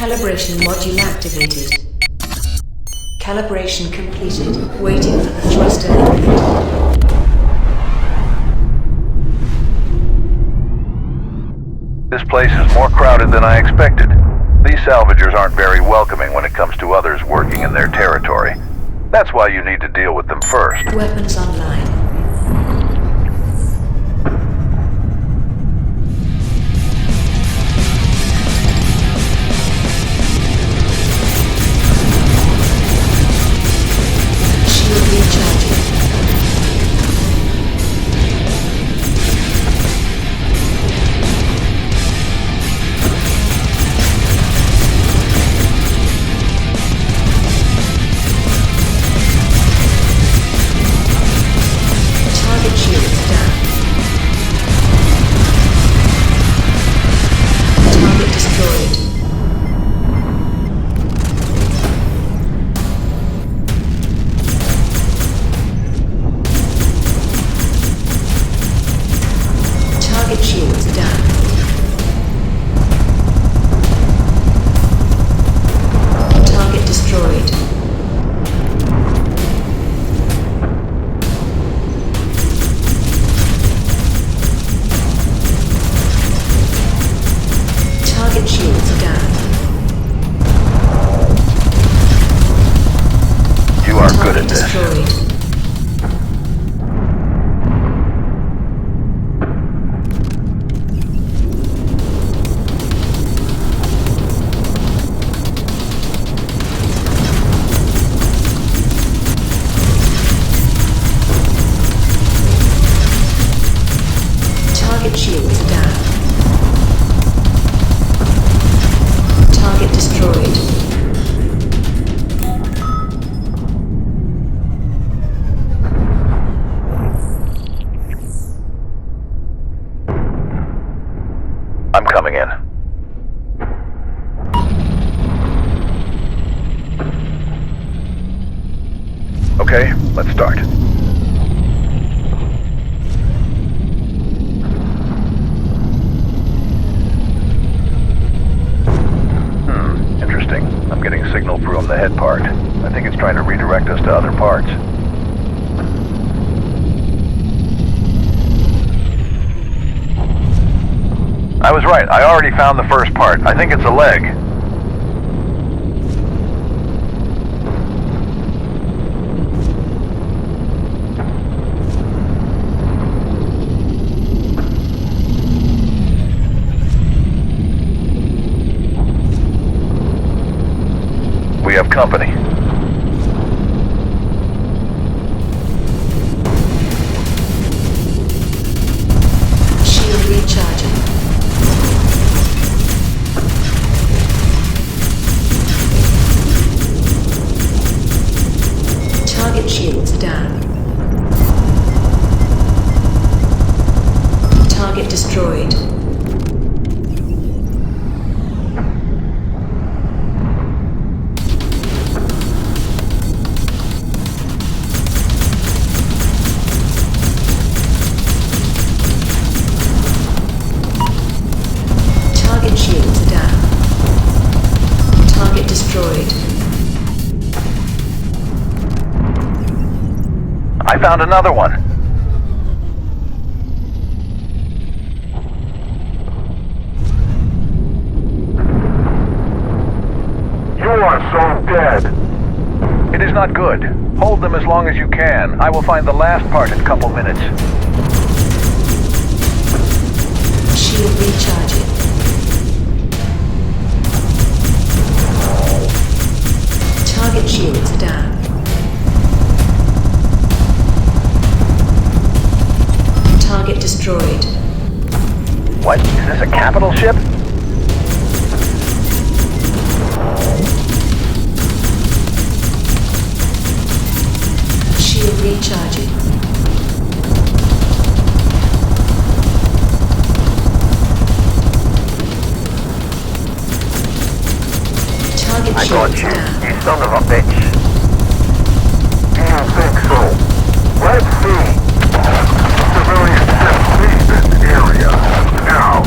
Calibration module activated. Calibration completed. Waiting for the thruster input. This place is more crowded than I expected. These salvagers aren't very welcoming when it comes to others working in their territory. That's why you need to deal with them first. Weapons online. Shield recharging. Target shields down. Target destroyed. Target shields down. Target destroyed. Target shields down. You are good Target at this. destroyed. Target shields down. Target destroyed. I'm coming in. Okay, let's start. Interesting. I'm getting signal from the head part. I think it's trying to redirect us to other parts. I was right. I already found the first part. I think it's a leg. We have company. Shield recharging. Target shields down. Target destroyed. Target shields down. Target destroyed. I found another one. You are so dead. It is not good. Hold them as long as you can. I will find the last part in a couple minutes. Shield recharging. Target shields down. Target destroyed. What? Is this a capital ship? Shield recharging. Target I got shields you, down. you son of a bitch. You think so? Let's see. Civilians just leave this area. Now.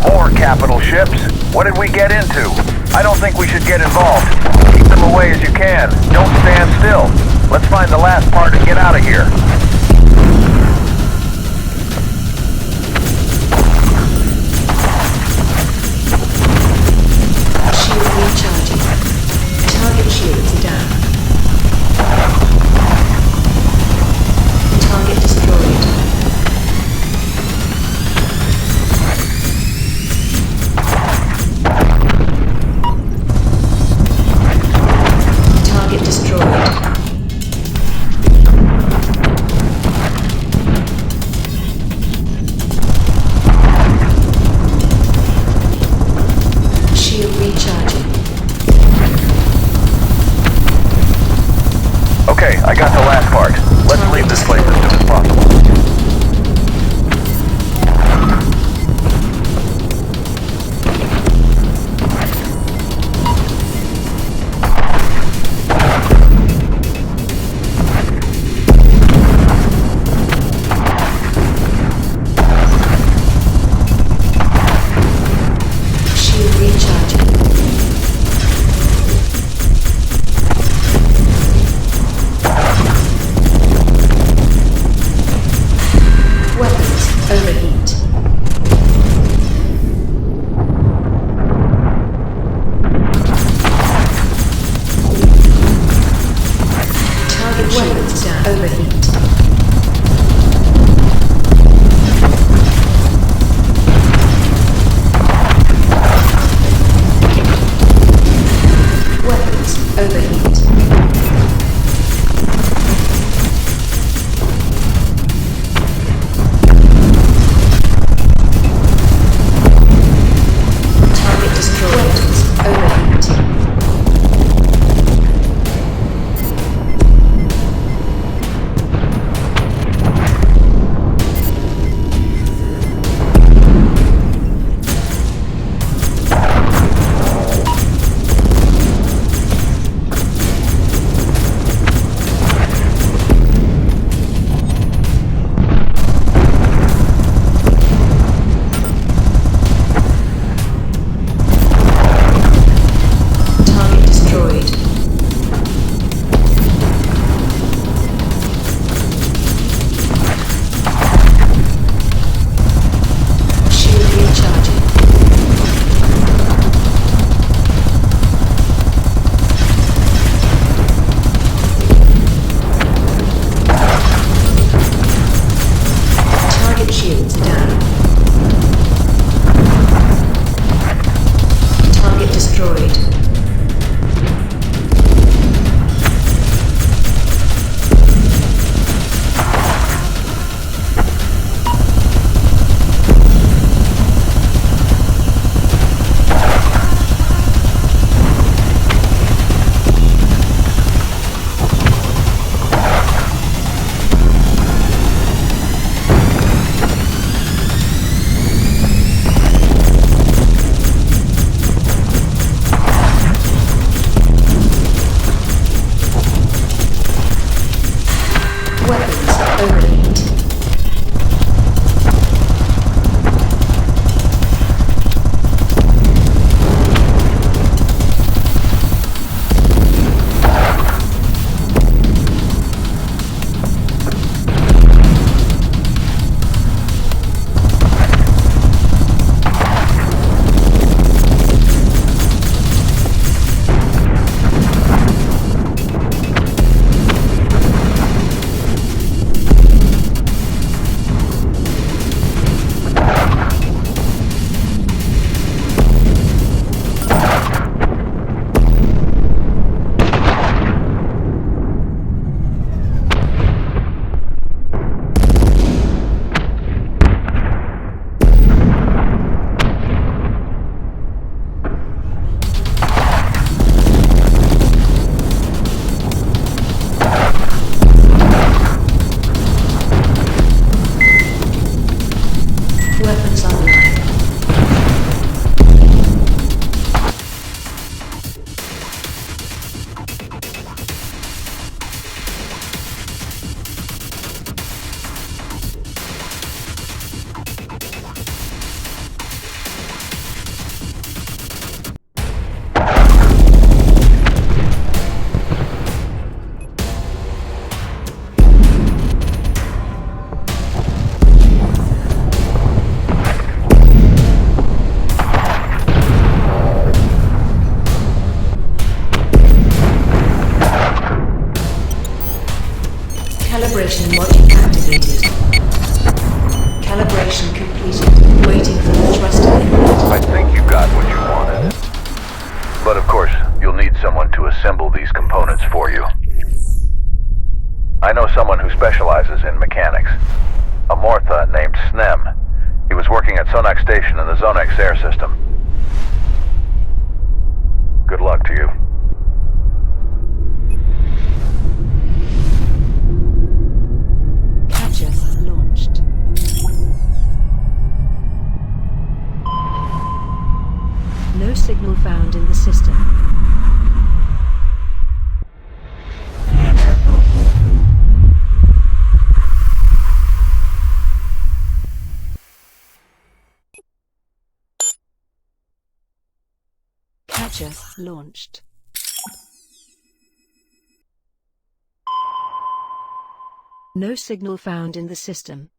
More capital ships. What did we get into? I don't think we should get involved. Keep them away as you can. Don't stand still. Let's find the last part and get out of here. Shield recharging. Target shields are down. Target destroyed. Target destroyed. Shield recharging. Okay, I got the last part. Let's leave this place as soon as possible. Shield recharging. Calibration module activated. Calibration completed. Waiting for the thruster input. I think you got what you wanted. But of course, you'll need someone to assemble these components for you. I know someone who specializes in mechanics. A Mortha named Snem. He was working at Sonax Station in the Zonex air system. Good luck to you. Catcher launched. No signal found in the system. Catcher launched. No signal found in the system.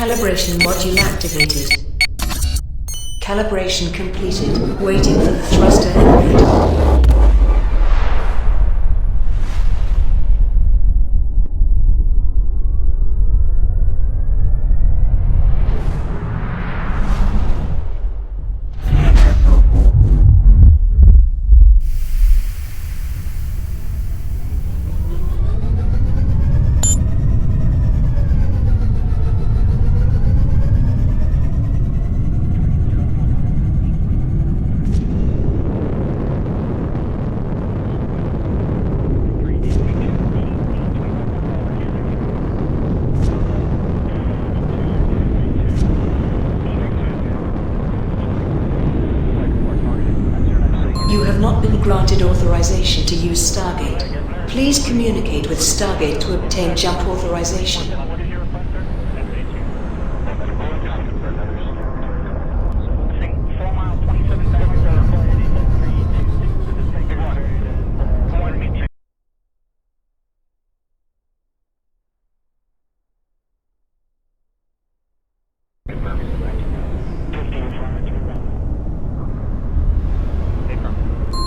Calibration module activated. Calibration completed. Waiting for the thruster input. You have not been granted authorization to use Stargate. Please communicate with Stargate to obtain jump authorization.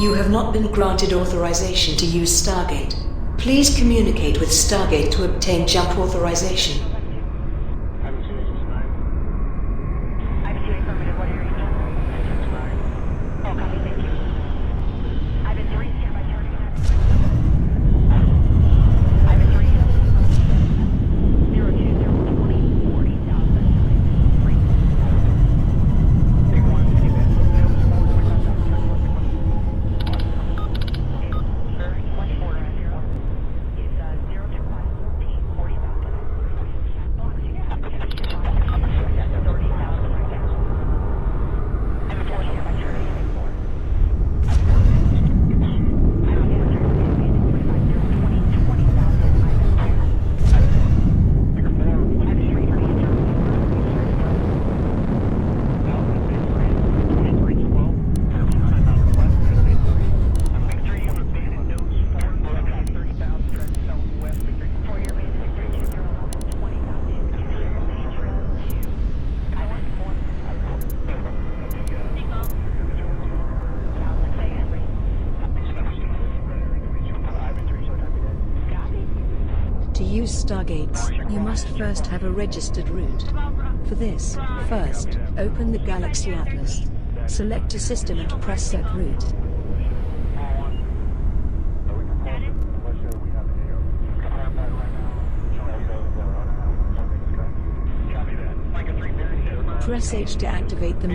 You have not been granted authorization to use Stargate. Please communicate with Stargate to obtain jump authorization. use Stargates, you must first have a registered route. For this, first, open the Galaxy Atlas. Select a system and press set route. Press H to activate the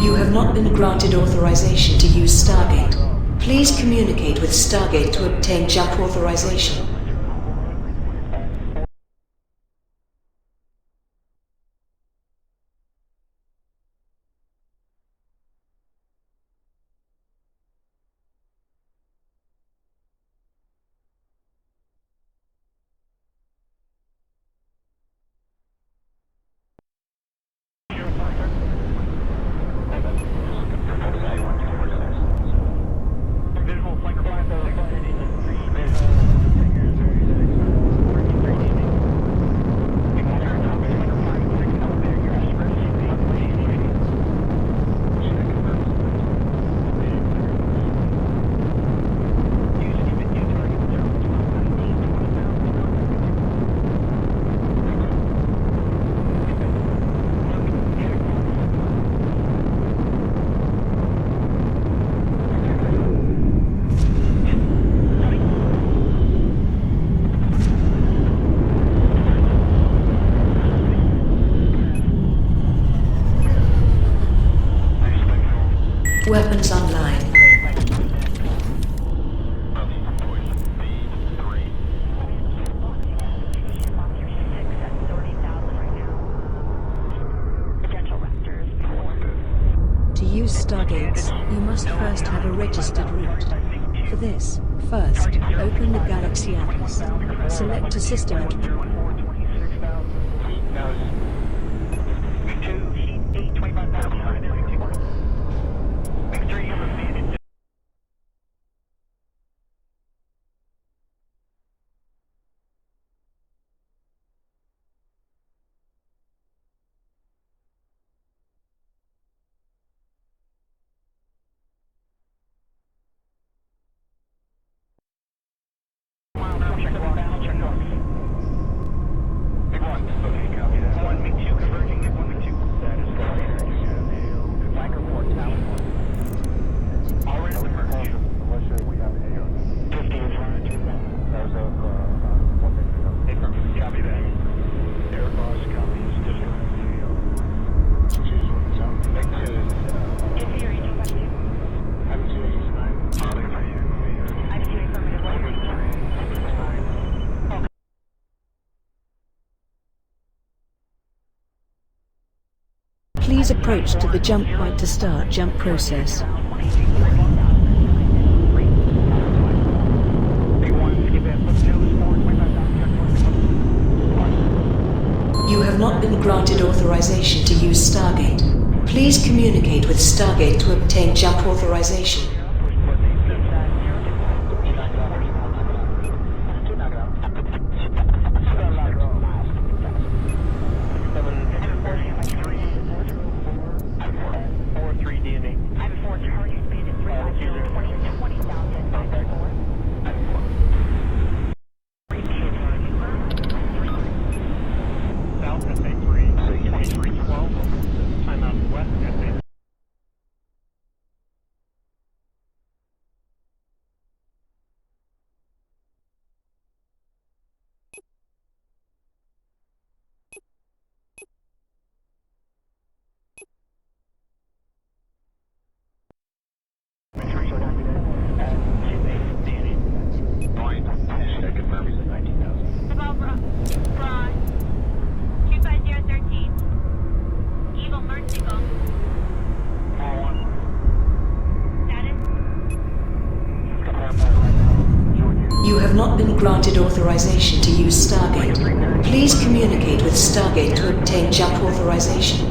You have not been granted authorization to use Stargate. Please communicate with Stargate to obtain jump authorization. Weapons online. To use Stargates, you must first have a registered route. For this, first, open the Galaxy Atlas. Select a system and please approach to the jump point to start jump process. You have not been granted authorization to use Stargate. Please communicate with Stargate to obtain jump authorization. not been granted authorization to use Stargate. Please communicate with Stargate to obtain jump authorization.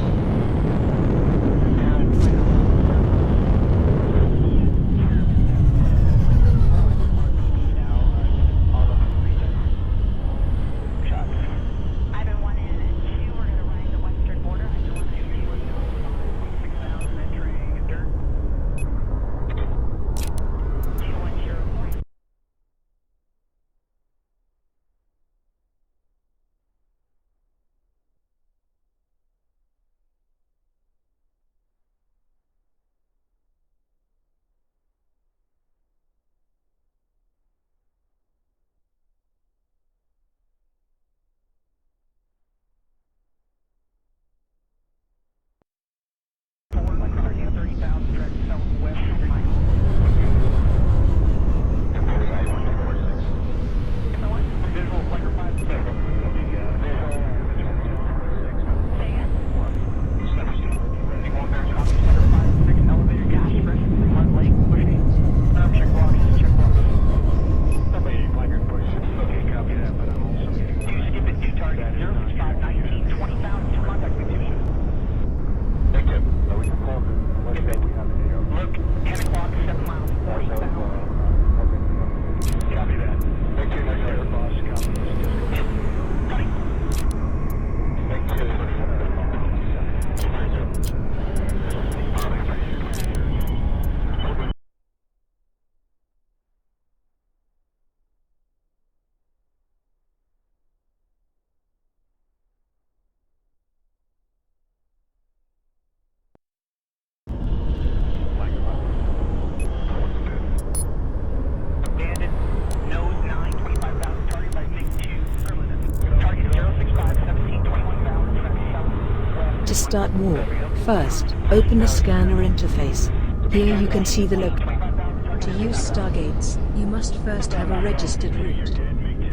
To start warp, first, open the scanner interface. Here you can see the To use Stargates, you must first have a registered route.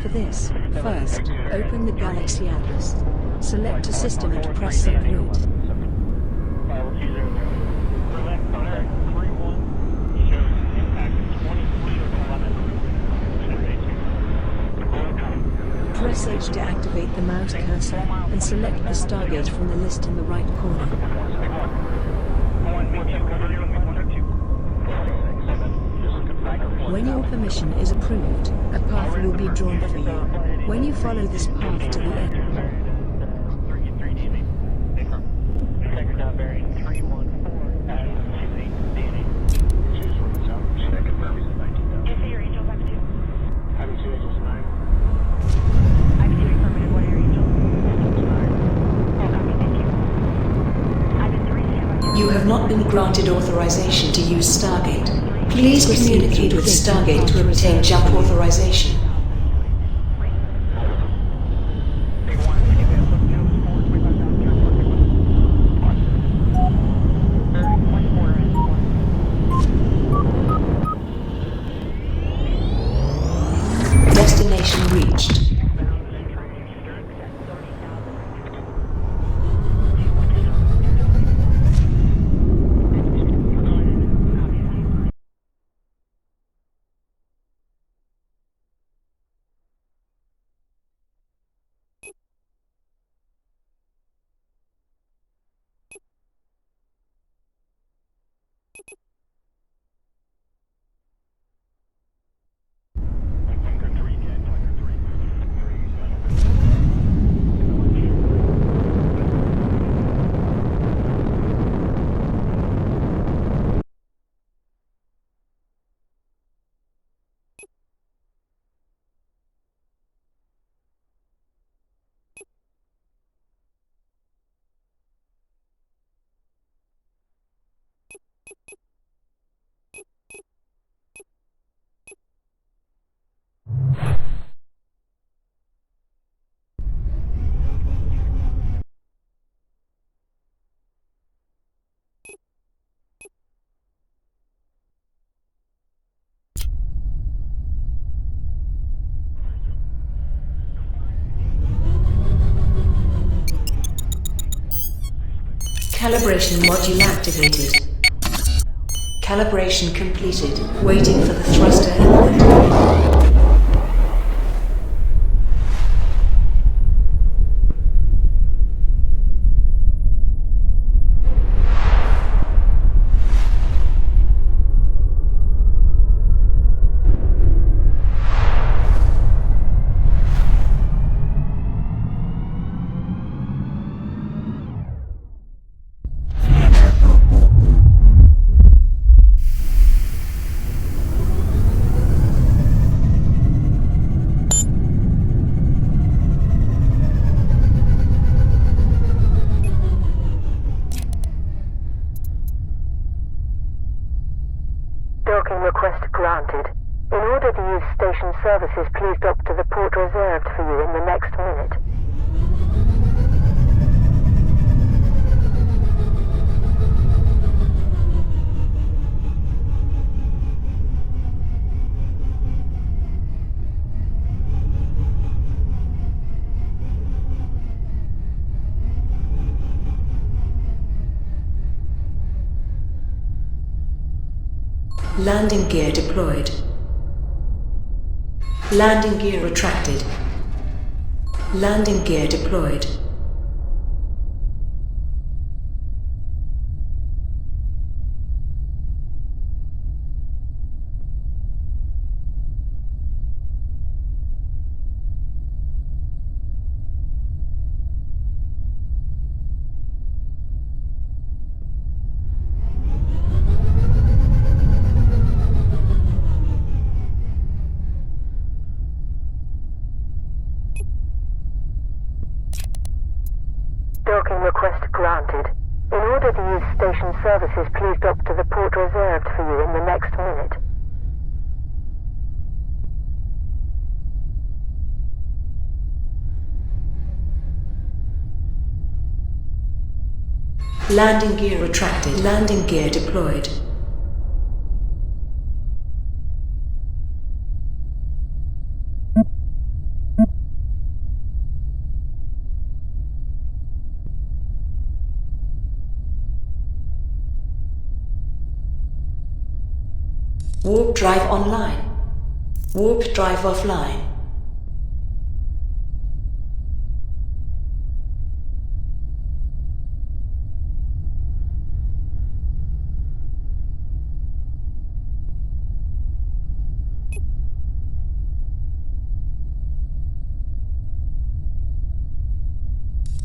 For this, first, open the Galaxy Atlas. Select a system and press Set Route. Press H to activate the mouse cursor, and select the Stargate from the list in the right corner. When your permission is approved, a path will be drawn for you. When you follow this path to the end, you have not been granted authorization to use Stargate. Please communicate with Stargate to obtain jump authorization. Destination reached. Calibration module activated. Calibration completed. Waiting for the thruster input. Docking request granted. In order to use station services, please dock to the port reserved for you in the next minute. Landing gear deployed. Landing gear retracted. Landing gear deployed. Docking request granted. In order to use station services, please dock to the port reserved for you in the next minute. Landing gear retracted. Landing gear deployed. Warp drive online. Warp drive offline.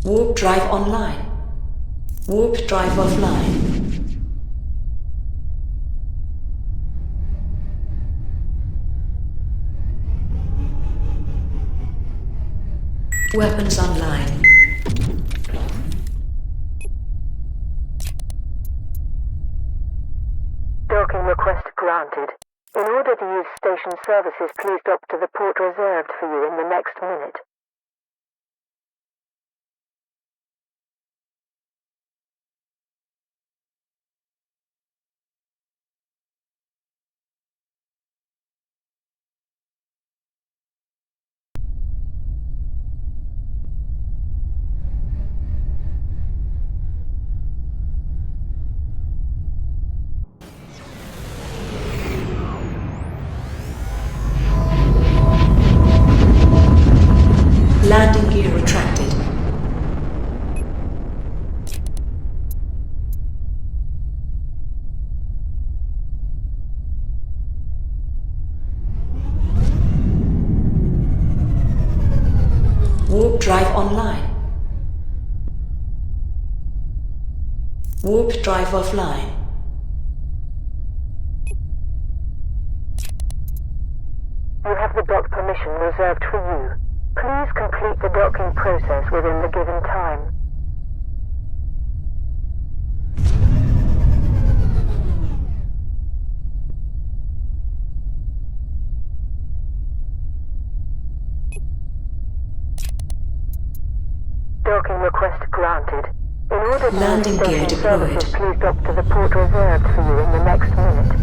Warp drive online. Warp drive offline. Weapons online. Docking request granted. In order to use station services, please dock to the port reserved for you in the next minute. Landing gear retracted. Warp drive online. Warp drive offline. You have the dock permission reserved for you. Please complete the docking process within the given time. Docking request granted. In order to Landing use gear station deployed. services, please dock to the port reserved for you in the next minute.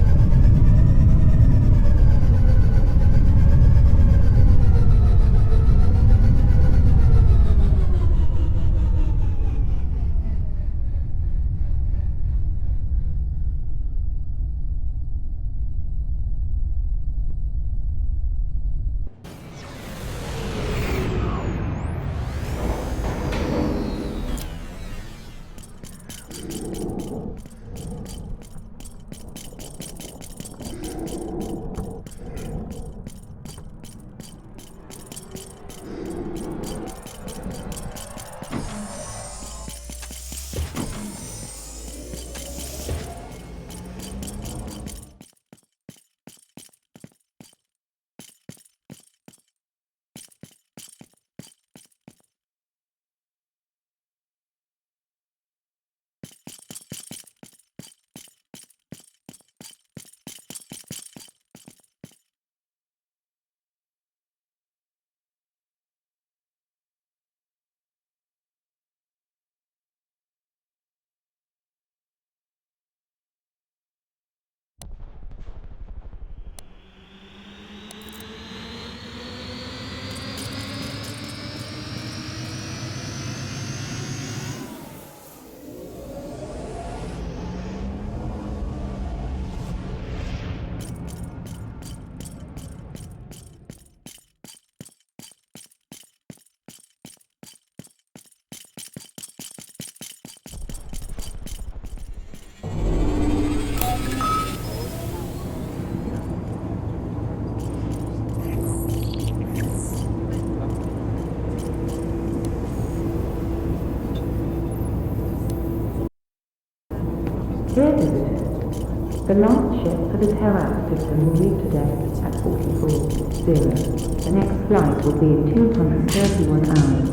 Dear visitors, the last ship for the Terra system will leave today at 44:00. The next flight will be in 231 hours.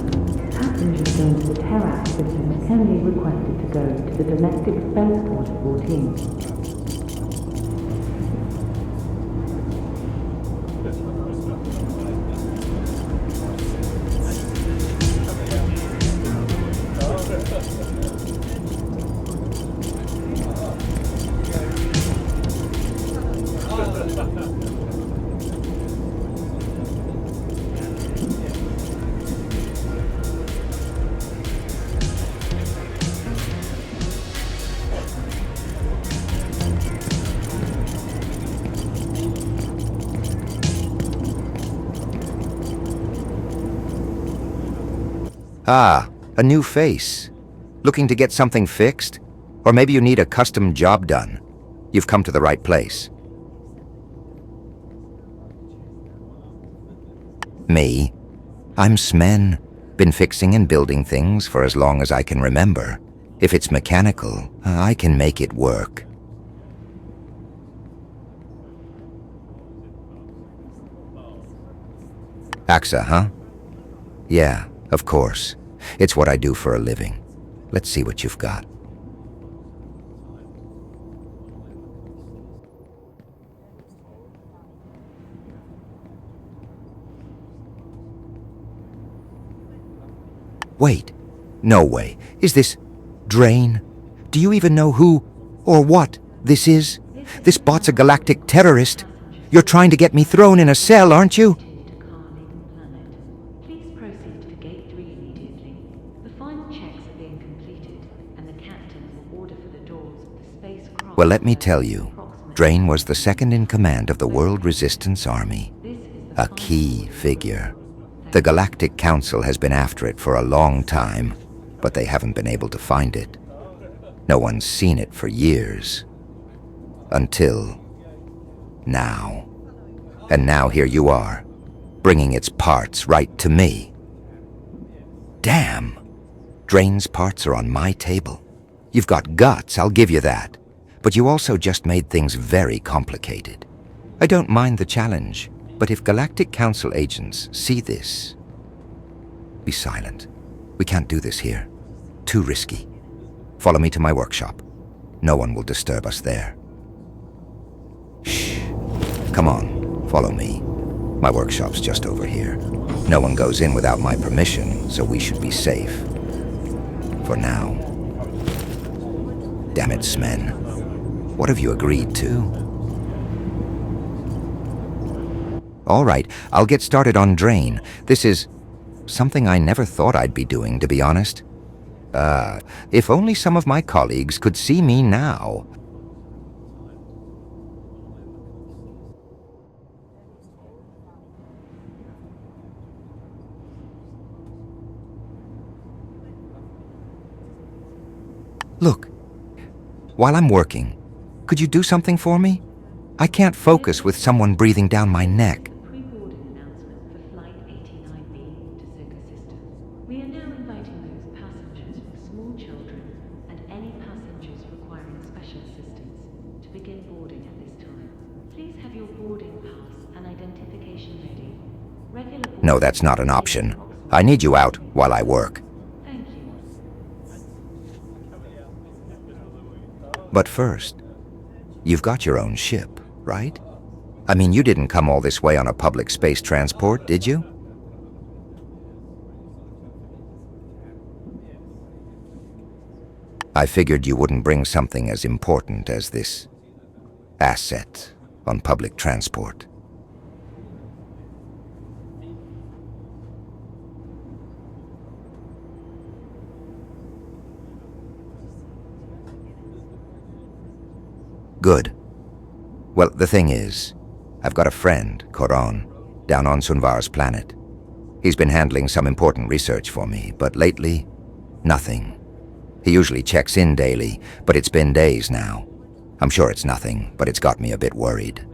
Passengers going to the Terra system can be requested to go to the domestic spaceport 14. Ah, a new face. Looking to get something fixed? Or maybe you need a custom job done. You've come to the right place. Me? I'm Smen. Been fixing and building things for as long as I can remember. If it's mechanical, I can make it work. AXA, huh? Yeah, of course. It's what I do for a living. Let's see what you've got. Wait. No way. Is this Drain? Do you even know who or what this is? This bot's a galactic terrorist. You're trying to get me thrown in a cell, aren't you? Please proceed to Gate 3 immediately. The final checks are being completed, and the captain will order for the doors of the spacecraft. Well, let me tell you, Drain was the second in command of the World Resistance Army. A key figure. The Galactic Council has been after it for a long time, but they haven't been able to find it. No one's seen it for years. Until now. And now here you are, bringing its parts right to me. Damn! Drain's parts are on my table. You've got guts, I'll give you that. But you also just made things very complicated. I don't mind the challenge, but if Galactic Council agents see this... Be silent. We can't do this here. Too risky. Follow me to my workshop. No one will disturb us there. Shh. Come on, follow me. My workshop's just over here. No one goes in without my permission, so we should be safe. For now. Damn it, Smen. What have you agreed to? All right, I'll get started on Drain. This is something I never thought I'd be doing, to be honest. If only some of my colleagues could see me now. Look, while I'm working, could you do something for me? I can't focus with someone breathing down my neck. Pre-boarding announcement for Flight 89B to Zika System. We are now inviting those passengers with small children and any passengers requiring special assistance to begin boarding at this time. Please have your boarding pass and identification ready. Regular No, that's not an option. I need you out while I work. Thank you. But first, you've got your own ship, right? I mean, you didn't come all this way on a public space transport, did you? I figured you wouldn't bring something as important as this asset on public transport. Good. Well, the thing is, I've got a friend, Coron, down on Sunvar's planet. He's been handling some important research for me, but lately, nothing. He usually checks in daily, but it's been days now. I'm sure it's nothing, but it's got me a bit worried.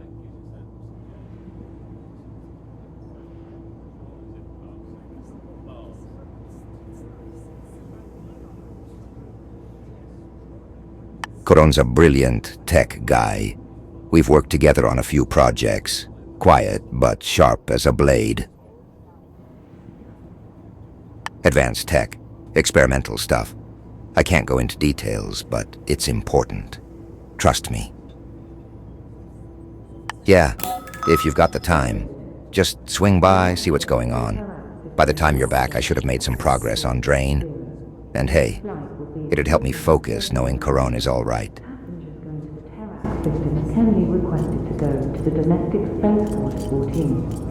Coron's a brilliant tech guy. We've worked together on a few projects. Quiet, but sharp as a blade. Advanced tech. Experimental stuff. I can't go into details, but it's important. Trust me. Yeah, if you've got the time, just swing by, see what's going on. By the time you're back, I should have made some progress on Drain. And hey, it'd help me focus knowing Coron is all right. Systems can be requested to go to the domestic spaceport 14.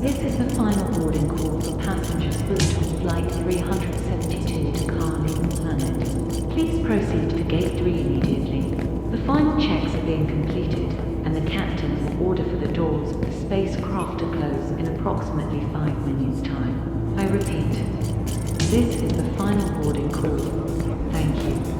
This is the final boarding call for passengers booked on Flight 372 to Carlin Planet. Please proceed to Gate 3 immediately. The final checks are being completed, and the captain will order for the doors of the spacecraft to close in approximately 5 minutes' time. I repeat, this is the final boarding call. Thank you.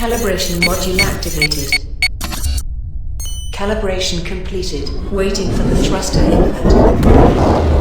Calibration module activated. Calibration completed. Waiting for the thruster input.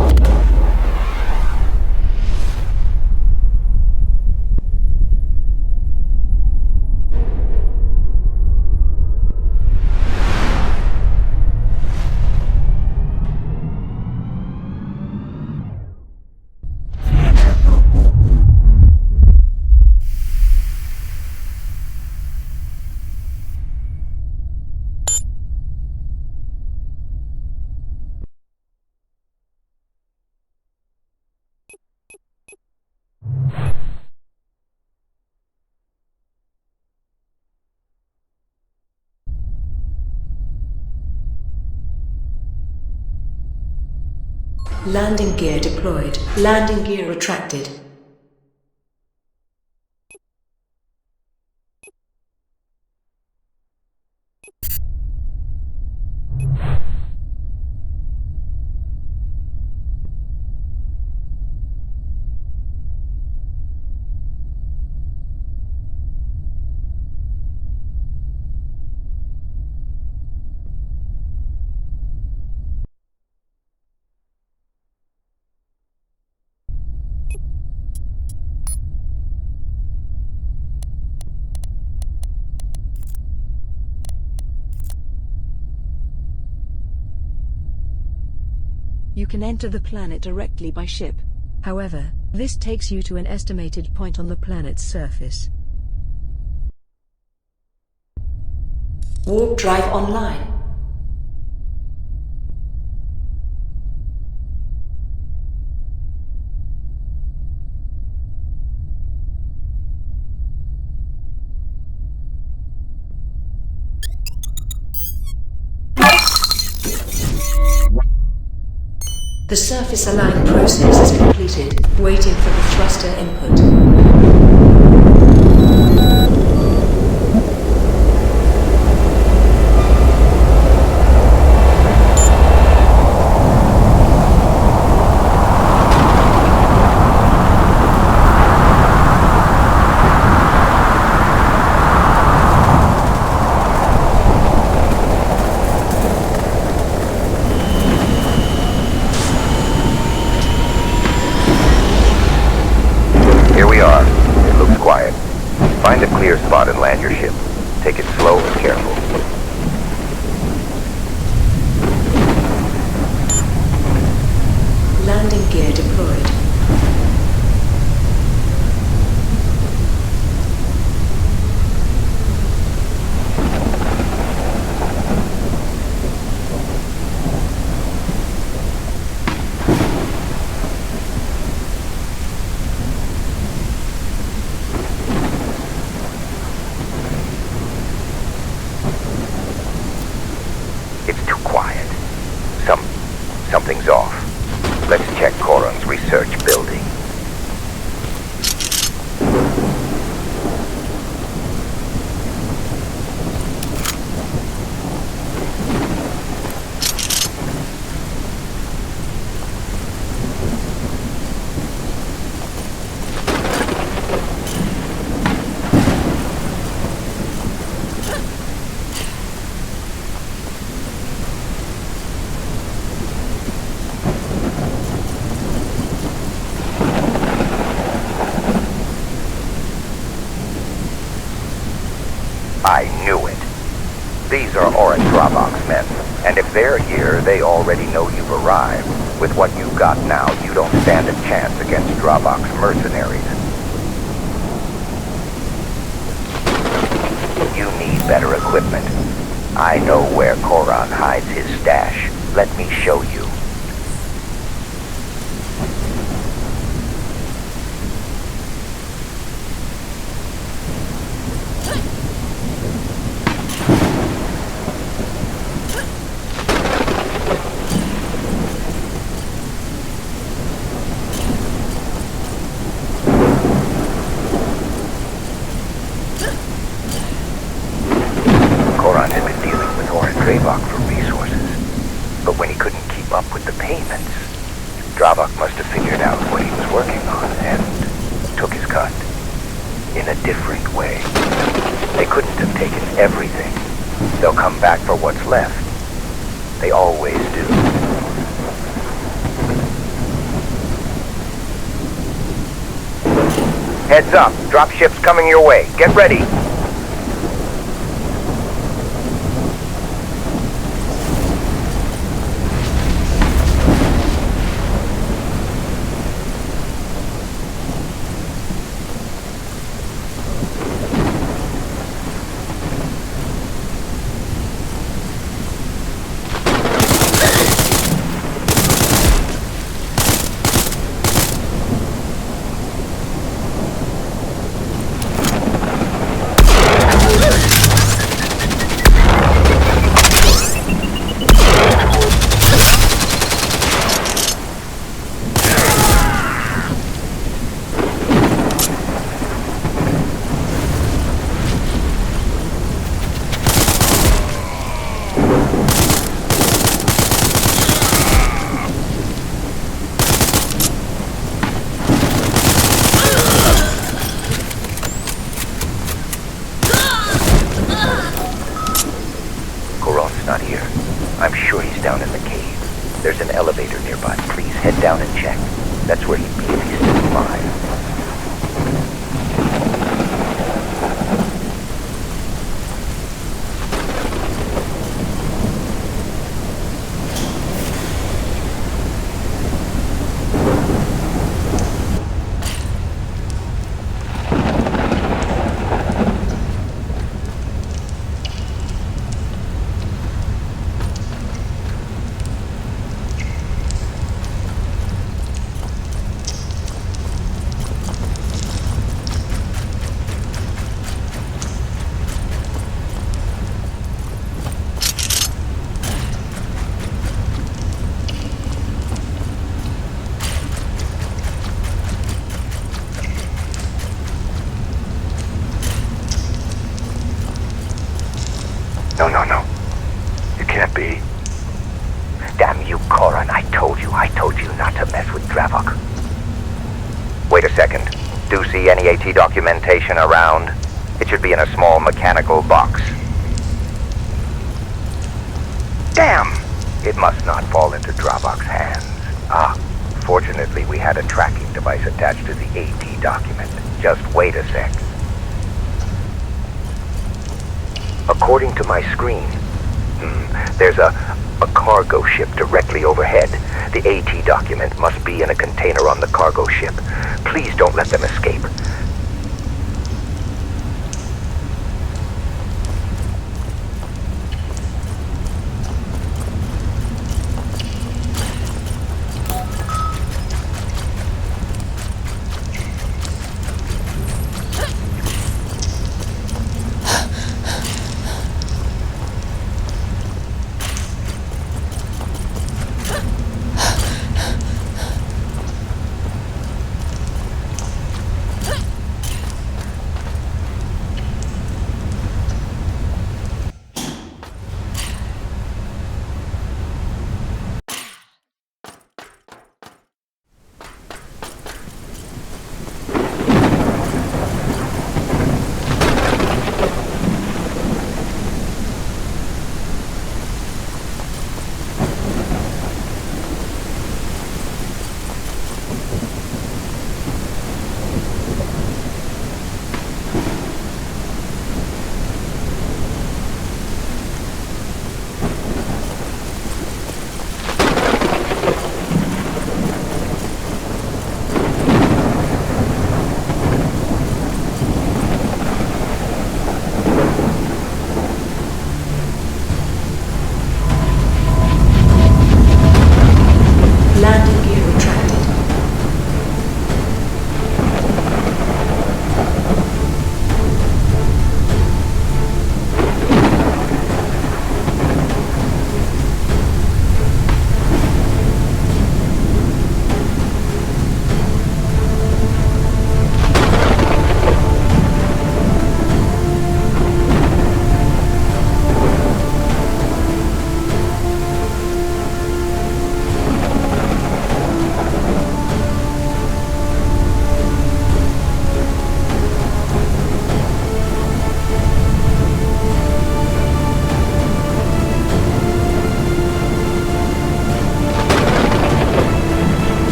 Landing gear deployed. Landing gear retracted. You can enter the planet directly by ship. However, this takes you to an estimated point on the planet's surface. Warp drive online. The surface align process is completed, waiting for the thruster input. Find a clear spot and land your ship. Take it slow and careful. Landing gear deployed. It's too quiet. Something's off. Let's check Coron's research building. I knew it. These are Orange Dropbox men, and if they're here, they already know you've arrived. With what you've got now, you don't stand a chance against Dropbox mercenaries. You need better equipment. I know where Coron hides his stash. Let me show you. For resources, but when he couldn't keep up with the payments, Dravok must have figured out what he was working on and took his cut in a different way. They couldn't have taken everything. They'll come back for what's left. They always do. Heads up. Dropship's coming your way. Get ready. Not here. I'm sure he's down in the cave. There's an elevator nearby. Please head down and check. That's where he'd be if he's still alive. No. It can't be. Damn you, Corin. I told you not to mess with Dravok. Wait a second. Do see any AT documentation around? It should be in a small mechanical box. Damn! It must not fall into Dravok's hands. Fortunately we had a tracking device attached to the AT document. Just wait a sec. According to my screen, there's a cargo ship directly overhead. The AT document must be in a container on the cargo ship. Please don't let them escape.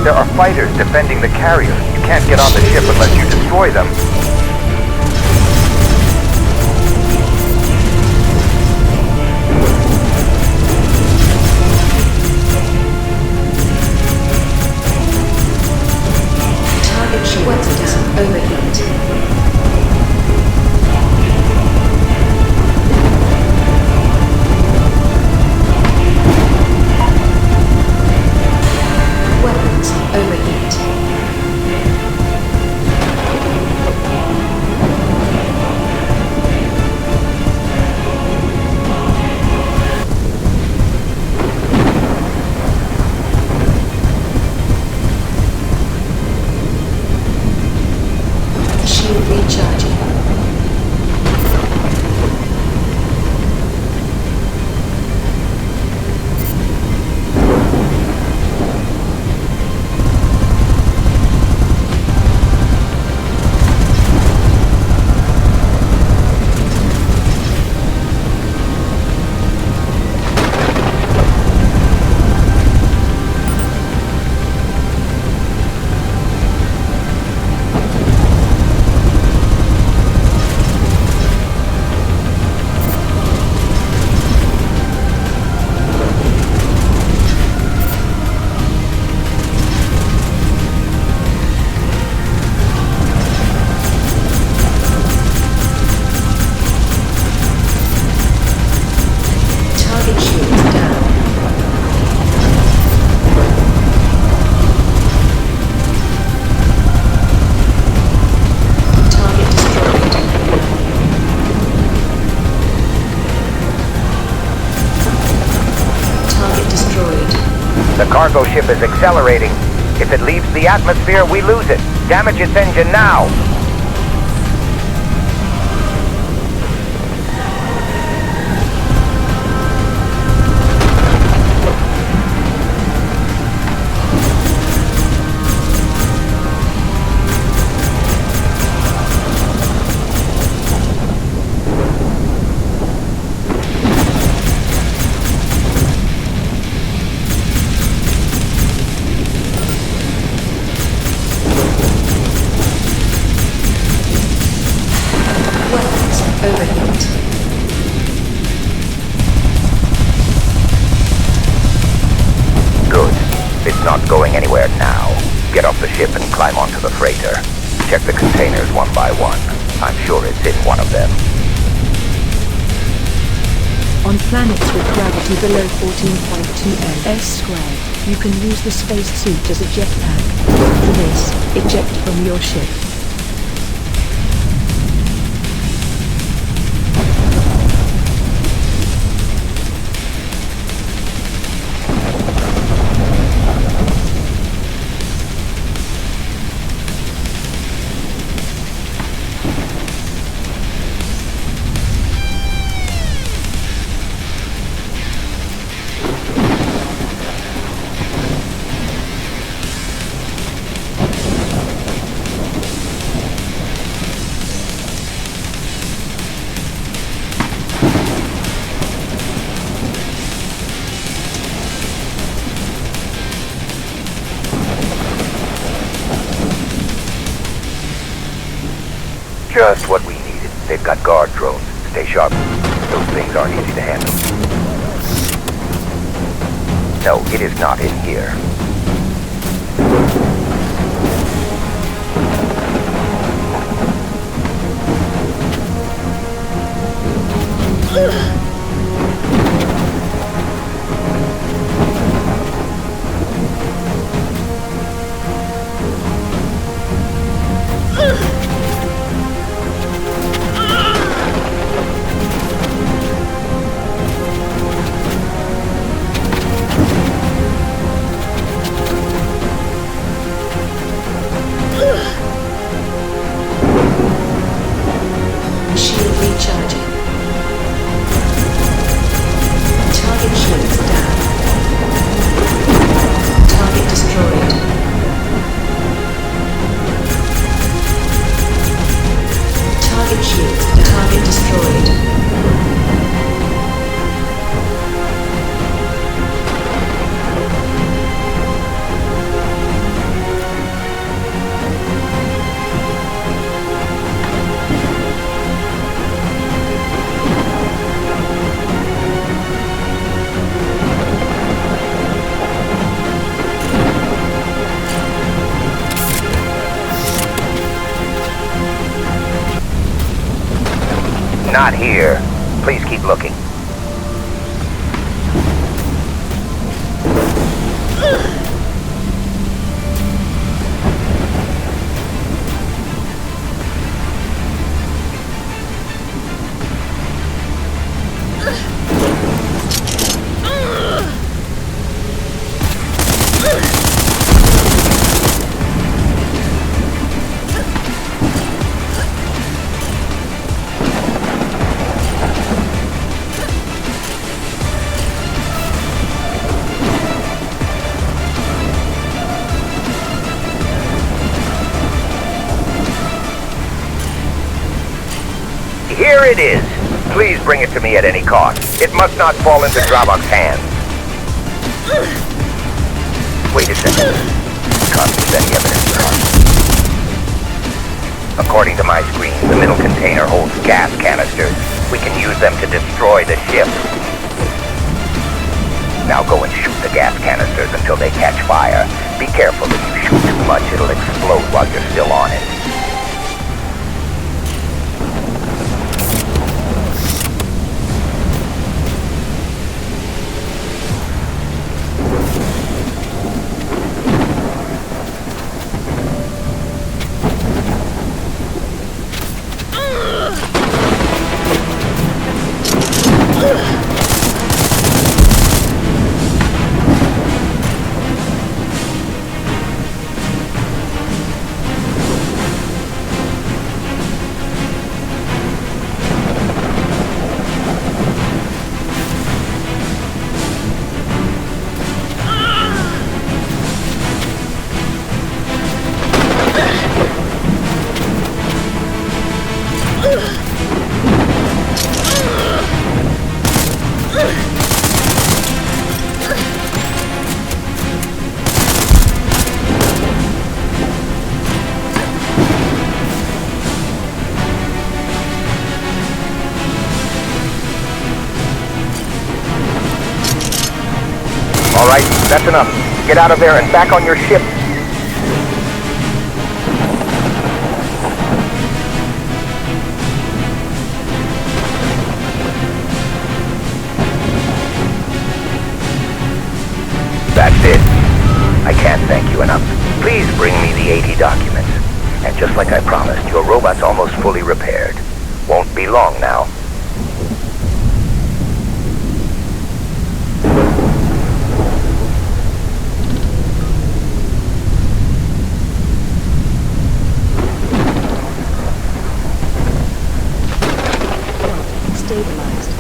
There are fighters defending the carrier. You can't get on the ship unless you destroy them. Target shields down. Overheat. Weapons overheat. Shield recharging. Target shield down. Target destroyed. Target destroyed. The cargo ship is accelerating. If it leaves the atmosphere, we lose it. Damage its engine now. Weapons overheat. Good. It's not going anywhere now. Get off the ship and climb onto the freighter. Check the containers one by one. I'm sure it's in one of them. On planets with gravity below 14.2 ms², you can use the spacesuit as a jetpack. For this, eject from your ship. Just what we needed. They've got guard drones. Stay sharp. Those things aren't easy to handle. No, it is not in here. Shield recharging. Not here. Please keep looking. Here it is. Please bring it to me at any cost. It must not fall into Dravok's hands. Wait a second. Can't use any evidence. According to my screen, the middle container holds gas canisters. We can use them to destroy the ship. Now go and shoot the gas canisters until they catch fire. Be careful if you shoot too much, it'll explode while you're still on it. All right, that's enough. Get out of there and back on your ship. That's it. I can't thank you enough. Please bring me the 80 documents. And just like I promised, your robot's almost fully repaired. Won't be long now. Stabilized.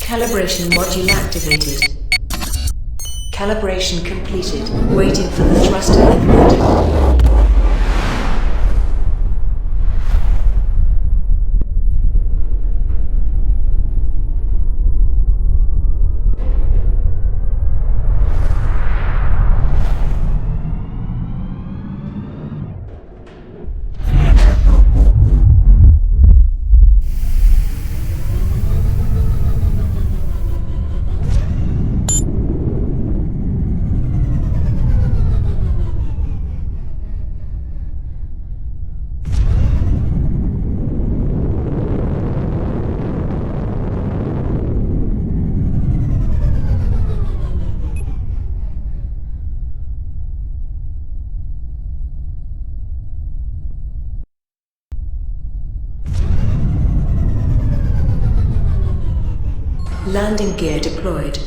Calibration module activated. Calibration completed. Waiting for the thruster input. Landing gear deployed.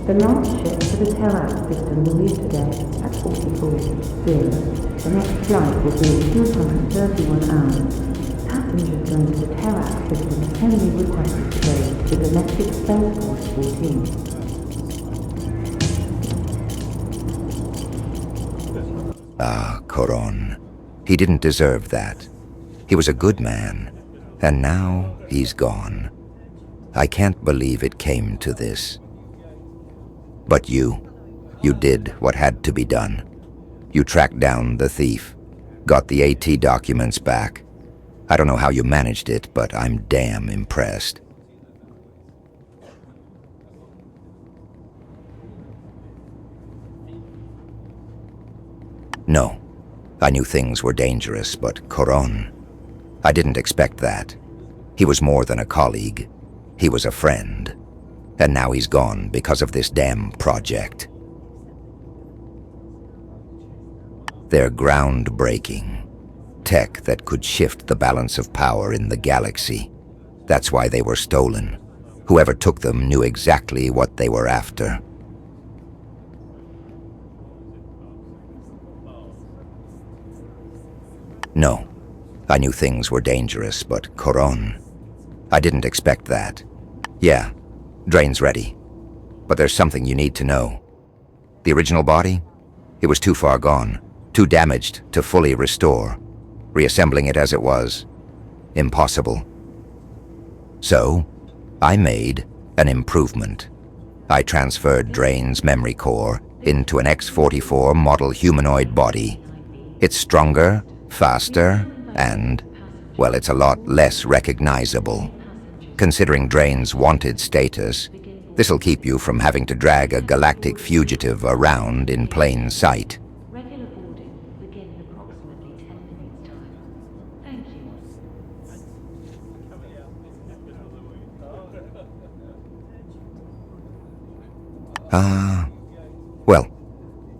The last ship for the Terrax system will leave today at 44:00. The next flight will be at 231 hours. Passengers going to the Terrax system can be requested to go to the domestic SpaceBourne 14. Ah, Coron. He didn't deserve that. He was a good man, and now he's gone. I can't believe it came to this. But you did what had to be done. You tracked down the thief, got the AT documents back. I don't know how you managed it, but I'm damn impressed. No, I knew things were dangerous, but Coron, I didn't expect that. He was more than a colleague. He was a friend. And now he's gone because of this damn project. They're groundbreaking. Tech that could shift the balance of power in the galaxy. That's why they were stolen. Whoever took them knew exactly what they were after. No, I knew things were dangerous, but Coron, I didn't expect that. Yeah, Drain's ready. But there's something you need to know. The original body? It was too far gone, too damaged to fully restore. Reassembling it as it was, impossible. So, I made an improvement. I transferred Drain's memory core into an X-44 model humanoid body. It's stronger, faster, and, well, it's a lot less recognizable. Considering Drain's wanted status, This'll keep you from having to drag a galactic fugitive around in plain sight. Regular boarding will begin in approximately 10 minutes' time. Thank you. Well,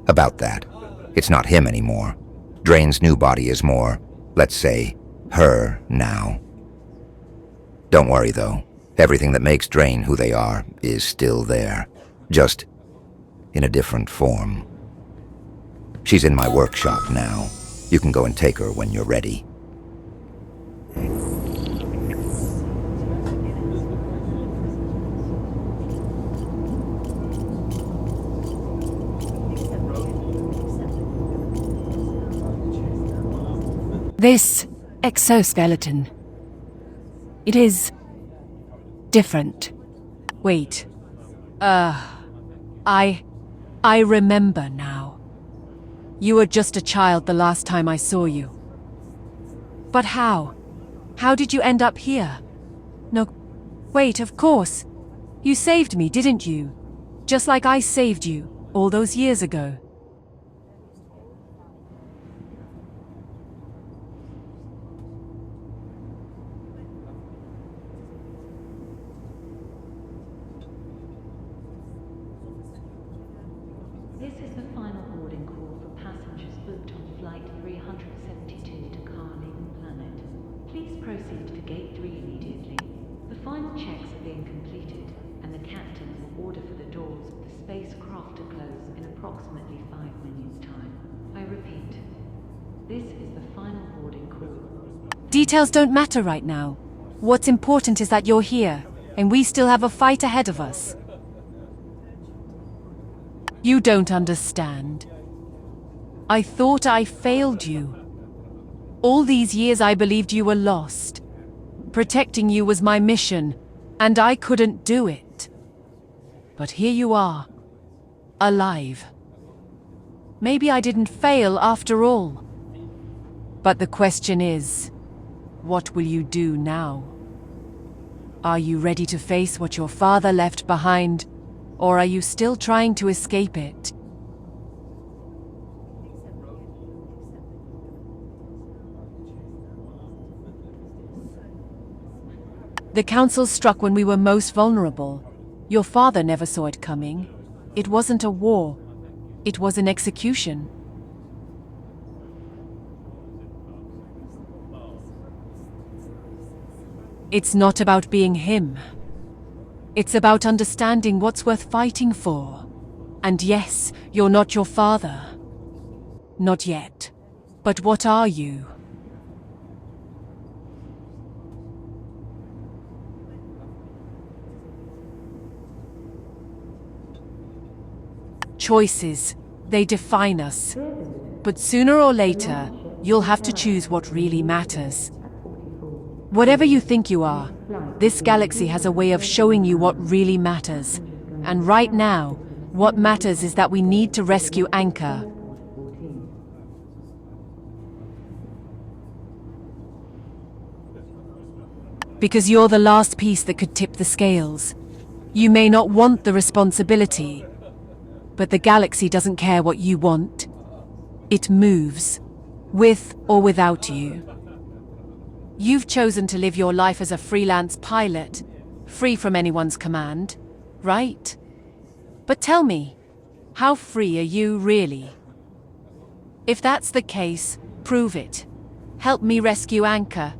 about that. It's not him anymore. Drain's new body is more, let's say, her now. Don't worry, though. Everything that makes Drain who they are is still there. Just in a different form. She's in my workshop now. You can go and take her when you're ready. This exoskeleton. It is different. Wait. I remember now. You were just a child the last time I saw you. But how? How did you end up here? No, wait, of course. You saved me, didn't you? Just like I saved you all those years ago. This is the final boarding call for passengers booked on Flight 372 to Carling Planet. Please proceed to Gate 3 immediately. The final checks are being completed, and the captain will order for the doors of the spacecraft to close in approximately 5 minutes' time. I repeat, this is the final boarding call. Details don't matter right now. What's important is that you're here, and we still have a fight ahead of us. You don't understand. I thought I failed you. All these years I believed you were lost. Protecting you was my mission, and I couldn't do it. But here you are, alive. Maybe I didn't fail after all. But the question is, what will you do now? Are you ready to face what your father left behind? Or are you still trying to escape it? The Council struck when we were most vulnerable. Your father never saw it coming. It wasn't a war. It was an execution. It's not about being him. It's about understanding what's worth fighting for. And yes, you're not your father. Not yet. But what are you? Choices. They define us. But sooner or later, you'll have to choose what really matters. Whatever you think you are, this galaxy has a way of showing you what really matters. And right now, what matters is that we need to rescue Anchor. Because you're the last piece that could tip the scales. You may not want the responsibility, but the galaxy doesn't care what you want. It moves, with or without you. You've chosen to live your life as a freelance pilot, free from anyone's command, right? But tell me, how free are you really? If that's the case, prove it. Help me rescue Anchor,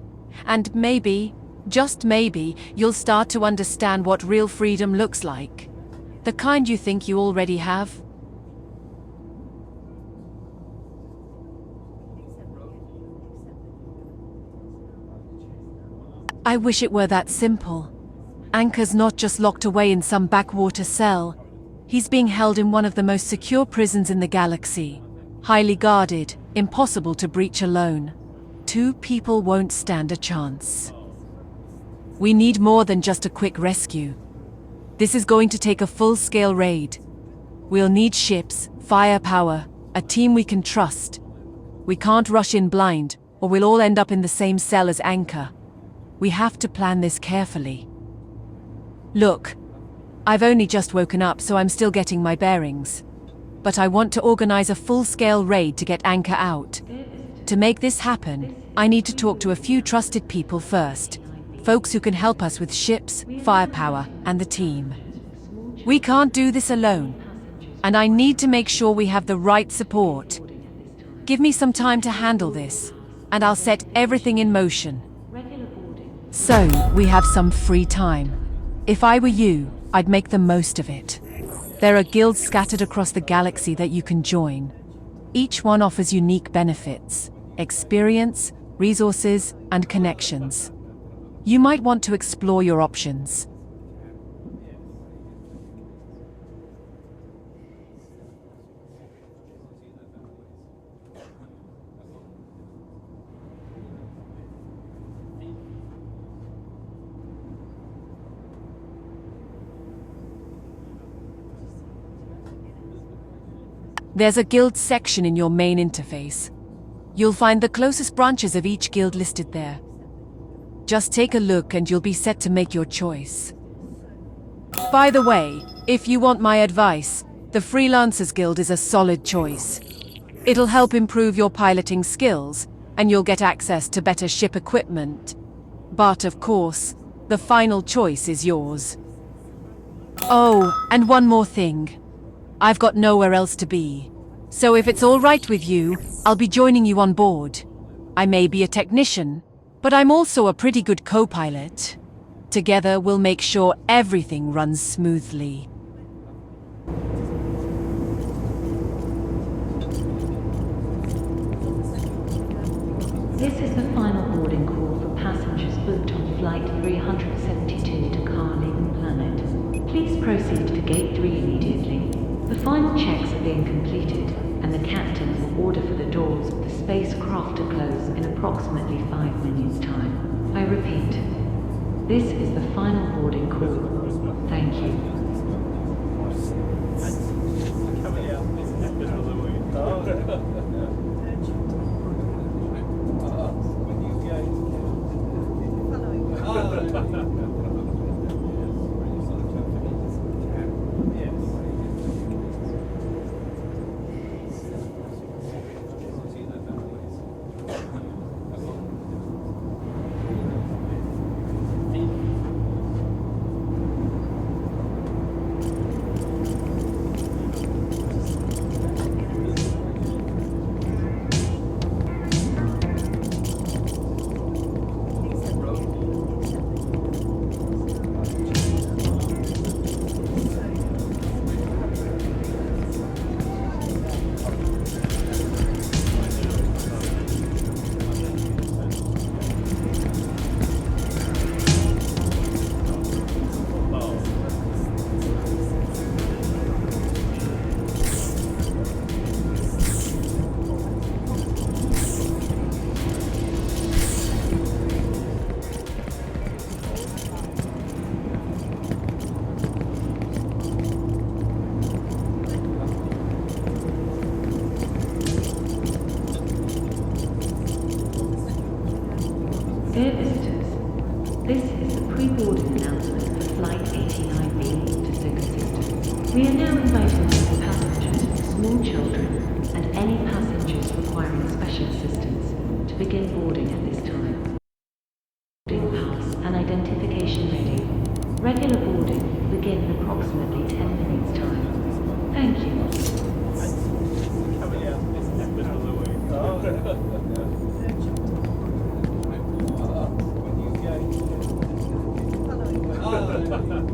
and maybe, just maybe, you'll start to understand what real freedom looks like. The kind you think you already have. I wish it were that simple. Anchor's not just locked away in some backwater cell. He's being held in one of the most secure prisons in the galaxy. Highly guarded, impossible to breach alone. 2 people won't stand a chance. We need more than just a quick rescue. This is going to take a full-scale raid. We'll need ships, firepower, a team we can trust. We can't rush in blind, or we'll all end up in the same cell as Anchor. We have to plan this carefully. Look, I've only just woken up, so I'm still getting my bearings. But I want to organize a full-scale raid to get Anchor out. To make this happen, I need to talk to a few trusted people first. Folks who can help us with ships, firepower, and the team. We can't do this alone, and I need to make sure we have the right support. Give me some time to handle this, and I'll set everything in motion. So, we have some free time. If I were you, I'd make the most of it. There are guilds scattered across the galaxy that you can join. Each one offers unique benefits, experience, resources, and connections. You might want to explore your options. There's a guild section in your main interface. You'll find the closest branches of each guild listed there. Just take a look and you'll be set to make your choice. By the way, if you want my advice, the Freelancers Guild is a solid choice. It'll help improve your piloting skills, and you'll get access to better ship equipment. But of course, the final choice is yours. Oh, and one more thing. I've got nowhere else to be. So if it's all right with you, I'll be joining you on board. I may be a technician, but I'm also a pretty good co-pilot. Together, we'll make sure everything runs smoothly. This is the final boarding call for passengers booked on Flight 372 to Carling Planet. Please proceed to Gate 3 immediately. The final checks are being completed, and the captain will order for the doors of the spacecraft to close in approximately 5 minutes' time. I repeat, this is the final boarding call. Thank you. Dear visitors, this is the pre-boarding announcement for Flight 89B to Zika Systems. We are now inviting all passengers, small children, and any passengers requiring special assistance to begin boarding at this time. Boarding pass and identification ready. Regular boarding will begin in approximately 10 minutes' time. Thank you. Oh,